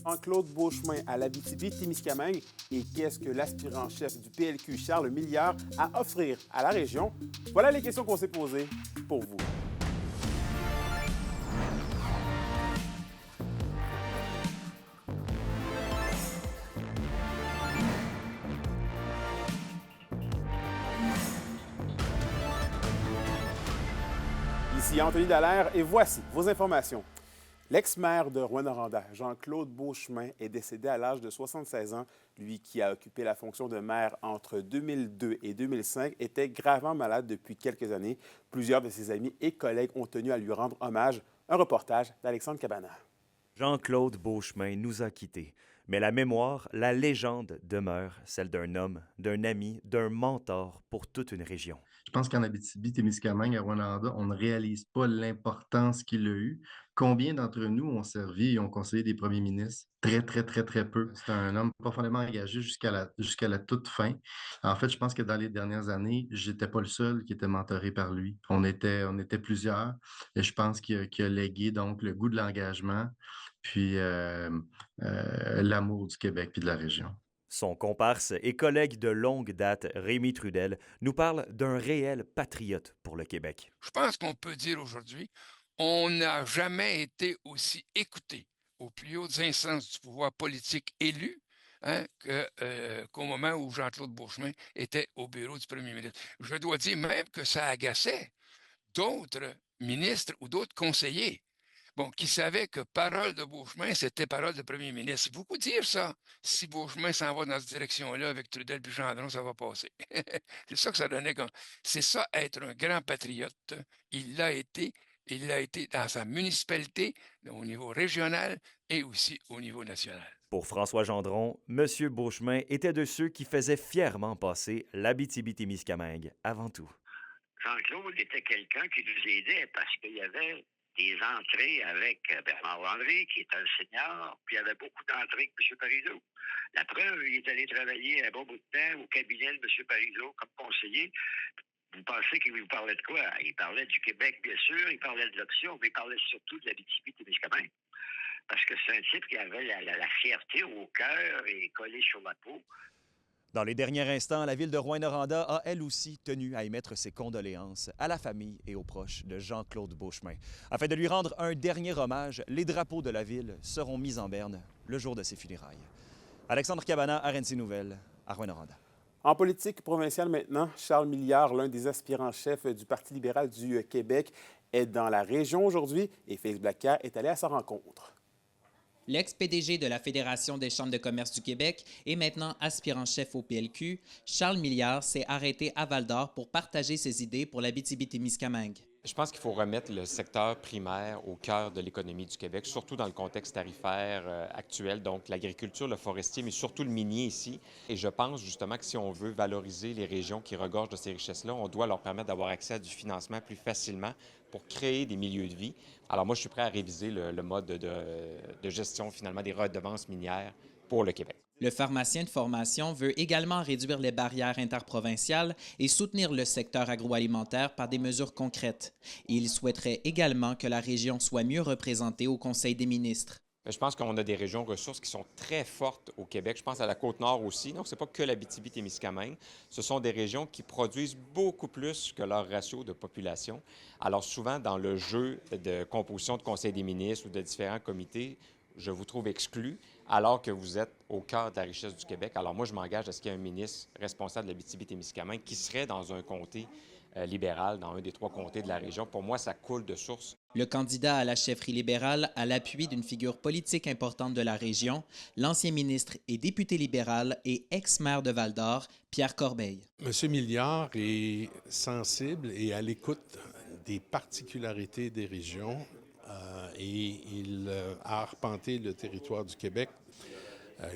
Jean-Claude Beauchemin à l'Abitibi-Témiscamingue et qu'est-ce que l'aspirant-chef du PLQ Charles Milliard a à offrir à la région? Voilà les questions qu'on s'est posées pour vous. Ici Anthony Dallaire et voici vos informations. L'ex-maire de Rouyn-Noranda, Jean-Claude Beauchemin, est décédé à l'âge de 76 ans. Lui qui a occupé la fonction de maire entre 2002 et 2005 était gravement malade depuis quelques années. Plusieurs de ses amis et collègues ont tenu à lui rendre hommage. Un reportage d'Alexandre Cabana. Jean-Claude Beauchemin nous a quittés. Mais la mémoire, la légende demeure, celle d'un homme, d'un ami, d'un mentor pour toute une région. Je pense qu'en Abitibi-Témiscamingue, à Rwanda, on ne réalise pas l'importance qu'il a eue. Combien d'entre nous ont servi et ont conseillé des premiers ministres? Très, très, très, très peu. C'est un homme profondément engagé jusqu'à la toute fin. En fait, je pense que dans les dernières années, j'étais pas le seul qui était mentoré par lui. On était plusieurs et je pense qu'il a légué donc le goût de l'engagement puis l'amour du Québec puis de la région. Son comparse et collègue de longue date, Rémi Trudel, nous parle d'un réel patriote pour le Québec. Je pense qu'on peut dire aujourd'hui, on n'a jamais été aussi écouté aux plus hautes instances du pouvoir politique élu qu'au moment où Jean-Claude Beauchemin était au bureau du premier ministre. Je dois dire même que ça agaçait d'autres ministres ou d'autres conseillers. Bon, qui savaient que parole de Beauchemin, c'était parole de premier ministre. C'est beaucoup dire ça. Si Beauchemin s'en va dans cette direction-là avec Trudel puis Gendron, ça va passer. C'est ça que ça donnait comme. C'est ça, être un grand patriote. Il l'a été. Il l'a été dans sa municipalité, au niveau régional et aussi au niveau national. Pour François Gendron, M. Beauchemin était de ceux qui faisaient fièrement passer l'Abitibi-Témiscamingue avant tout. Jean-Claude était quelqu'un qui nous aidait parce qu'il y avait des entrées avec Bernard Landry, qui est un senior, puis il y avait beaucoup d'entrées avec M. Parizeau. La preuve, il est allé travailler un bon bout de temps au cabinet de M. Parizeau comme conseiller. Vous pensez qu'il vous parlait de quoi? Il parlait du Québec, bien sûr, il parlait de l'option, mais il parlait surtout de l'Abitibi-Témiscamingue. Parce que c'est un type qui avait la fierté au cœur et collé sur la peau. Dans les derniers instants, la ville de Rouyn-Noranda a elle aussi tenu à émettre ses condoléances à la famille et aux proches de Jean-Claude Beauchemin. Afin de lui rendre un dernier hommage, les drapeaux de la ville seront mis en berne le jour de ses funérailles. Alexandre Cabana, RNC Nouvelles, à Rouyn-Noranda. En politique provinciale maintenant, Charles Milliard, l'un des aspirants-chefs du Parti libéral du Québec, est dans la région aujourd'hui et Félix Blaquière est allé à sa rencontre. L'ex-PDG de la Fédération des chambres de commerce du Québec et maintenant aspirant-chef au PLQ, Charles Milliard s'est arrêté à Val-d'Or pour partager ses idées pour l'Abitibi-Témiscamingue. Je pense qu'il faut remettre le secteur primaire au cœur de l'économie du Québec, surtout dans le contexte tarifaire actuel, donc l'agriculture, le forestier, mais surtout le minier ici. Et je pense justement que si on veut valoriser les régions qui regorgent de ces richesses-là, on doit leur permettre d'avoir accès à du financement plus facilement pour créer des milieux de vie. Alors moi, je suis prêt à réviser le mode de gestion finalement des redevances minières pour le Québec. Le pharmacien de formation veut également réduire les barrières interprovinciales et soutenir le secteur agroalimentaire par des mesures concrètes. Il souhaiterait également que la région soit mieux représentée au Conseil des ministres. Je pense qu'on a des régions ressources qui sont très fortes au Québec. Je pense à la Côte-Nord aussi. Donc, ce n'est pas que l'Abitibi-Témiscamingue. Ce sont des régions qui produisent beaucoup plus que leur ratio de population. Alors, souvent, dans le jeu de composition de Conseil des ministres ou de différents comités, je vous trouve exclu, alors que vous êtes au cœur de la richesse du Québec. Alors moi, je m'engage à ce qu'il y ait un ministre responsable de l'Abitibi-Témiscamingue qui serait dans un comté libéral, dans un des 3 comtés de la région. Pour moi, ça coule de source. Le candidat à la chefferie libérale a l'appui d'une figure politique importante de la région, l'ancien ministre et député libéral et ex-maire de Val-d'Or, Pierre Corbeil. M. Milliard est sensible et à l'écoute des particularités des régions et il a arpenté le territoire du Québec.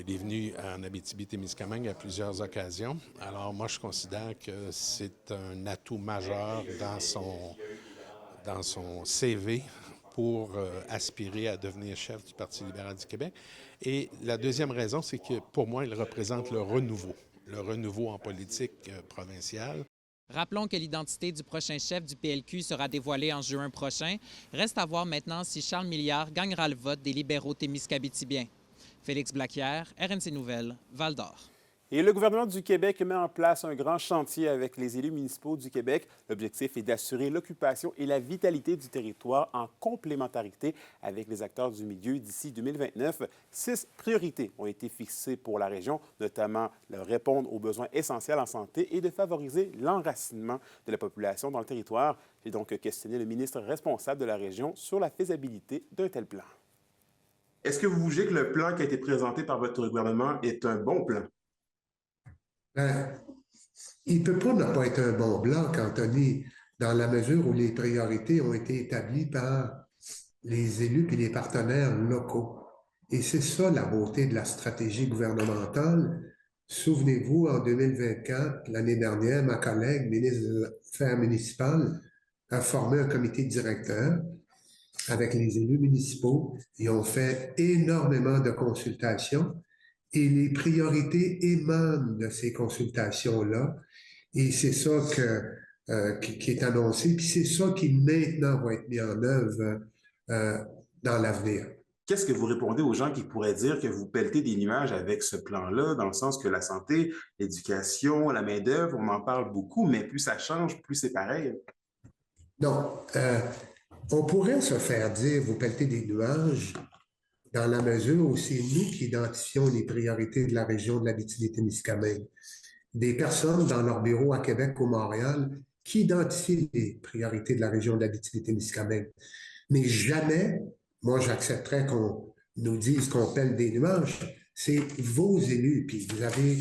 Il est venu en Abitibi-Témiscamingue à plusieurs occasions. Alors moi, je considère que c'est un atout majeur dans son CV pour aspirer à devenir chef du Parti libéral du Québec. Et la deuxième raison, c'est que pour moi, il représente le renouveau en politique provinciale. Rappelons que l'identité du prochain chef du PLQ sera dévoilée en juin prochain. Reste à voir maintenant si Charles Milliard gagnera le vote des libéraux témiscabitibiens. Félix Blaquière, RNC Nouvelles, Val-d'Or. Et le gouvernement du Québec met en place un grand chantier avec les élus municipaux du Québec. L'objectif est d'assurer l'occupation et la vitalité du territoire en complémentarité avec les acteurs du milieu d'ici 2029. 6 priorités ont été fixées pour la région, notamment de répondre aux besoins essentiels en santé et de favoriser l'enracinement de la population dans le territoire. J'ai donc questionné le ministre responsable de la région sur la faisabilité d'un tel plan. Est-ce que vous jugez que le plan qui a été présenté par votre gouvernement est un bon plan? Il ne peut pas ne pas être un bon plan, Anthony, dans la mesure où les priorités ont été établies par les élus et les partenaires locaux. Et c'est ça la beauté de la stratégie gouvernementale. Souvenez-vous, en 2024, l'année dernière, ma collègue, ministre des Affaires municipales, a formé un comité directeur avec les élus municipaux. Ils ont fait énormément de consultations. Et les priorités émanent de ces consultations-là. Et c'est ça qui est annoncé. Puis c'est ça qui maintenant va être mis en œuvre dans l'avenir. Qu'est-ce que vous répondez aux gens qui pourraient dire que vous pelletez des nuages avec ce plan-là, dans le sens que la santé, l'éducation, la main-d'œuvre, on en parle beaucoup, mais plus ça change, plus c'est pareil? Non. On pourrait se faire dire, vous pelletez des nuages, dans la mesure où c'est nous qui identifions les priorités de la région de l'Abitibi-Témiscamingue. Des personnes dans leur bureau à Québec ou Montréal qui identifient les priorités de la région de l'Abitibi-Témiscamingue. Mais jamais, moi, j'accepterais qu'on nous dise qu'on pèle des nuages. C'est vos élus. Puis vous avez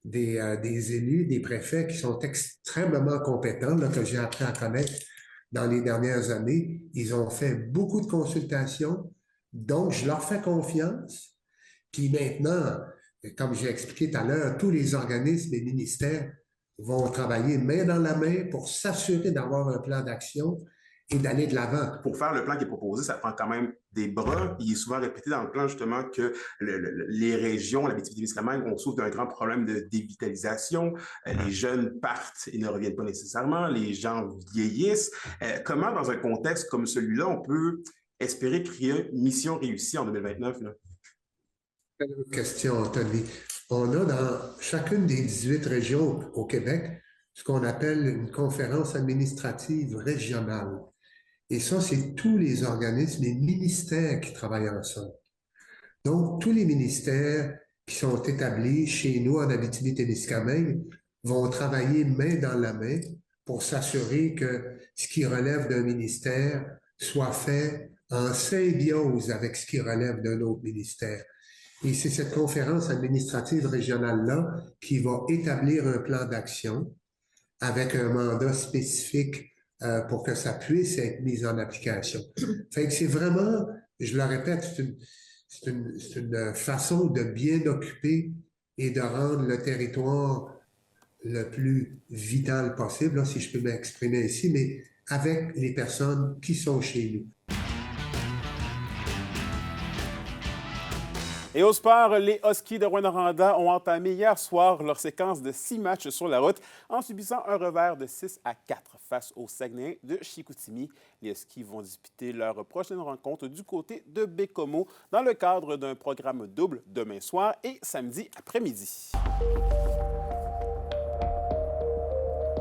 des élus, des préfets qui sont extrêmement compétents, là, que j'ai appris à connaître dans les dernières années. Ils ont fait beaucoup de consultations. Donc, je leur fais confiance. Puis maintenant, comme j'ai expliqué tout à l'heure, tous les organismes et ministères vont travailler main dans la main pour s'assurer d'avoir un plan d'action et d'aller de l'avant. Pour faire le plan qui est proposé, ça prend quand même des bras. Il est souvent répété dans le plan, justement, que les régions, l'Abitibi-Témiscamingue, on souffre d'un grand problème de dévitalisation. Les jeunes partent et ne reviennent pas nécessairement. Les gens vieillissent. Comment, dans un contexte comme celui-là, on peut espérer créer une mission réussie en 2029? Là? Question, Anthony. On a dans chacune des 18 régions au Québec ce qu'on appelle une conférence administrative régionale. Et ça, c'est tous les organismes, les ministères qui travaillent ensemble. Donc, tous les ministères qui sont établis chez nous en Abitibi-Témiscamingue vont travailler main dans la main pour s'assurer que ce qui relève d'un ministère soit fait en symbiose avec ce qui relève d'un autre ministère. Et c'est cette conférence administrative régionale-là qui va établir un plan d'action avec un mandat spécifique pour que ça puisse être mis en application. Fait que c'est vraiment, je le répète, c'est une façon de bien occuper et de rendre le territoire le plus vital possible, là, si je peux m'exprimer ici, mais avec les personnes qui sont chez nous. Et au sport, les Huskies de Rouyn-Noranda ont entamé hier soir leur séquence de 6 matchs sur la route en subissant un revers de 6-4 face aux Saguenayens de Chicoutimi. Les Huskies vont disputer leur prochaine rencontre du côté de Bécomo dans le cadre d'un programme double demain soir et samedi après-midi.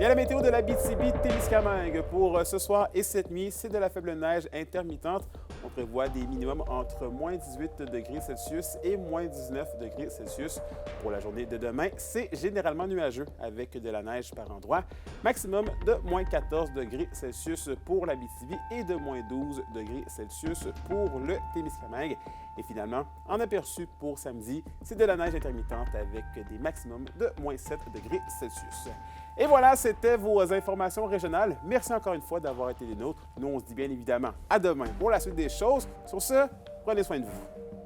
Et à la météo de l'Abitibi-Témiscamingue pour ce soir et cette nuit, c'est de la faible neige intermittente. On prévoit des minimums entre moins 18 degrés Celsius et moins 19 degrés Celsius. Pour la journée de demain, c'est généralement nuageux avec de la neige par endroits. Maximum de moins 14 degrés Celsius pour l'Abitibi et de moins 12 degrés Celsius pour le Témiscamingue. Et finalement, en aperçu pour samedi, c'est de la neige intermittente avec des maximums de moins 7 degrés Celsius. Et voilà, c'était vos informations régionales. Merci encore une fois d'avoir été des nôtres. Nous, on se dit bien évidemment à demain pour la suite des choses. Sur ce, prenez soin de vous.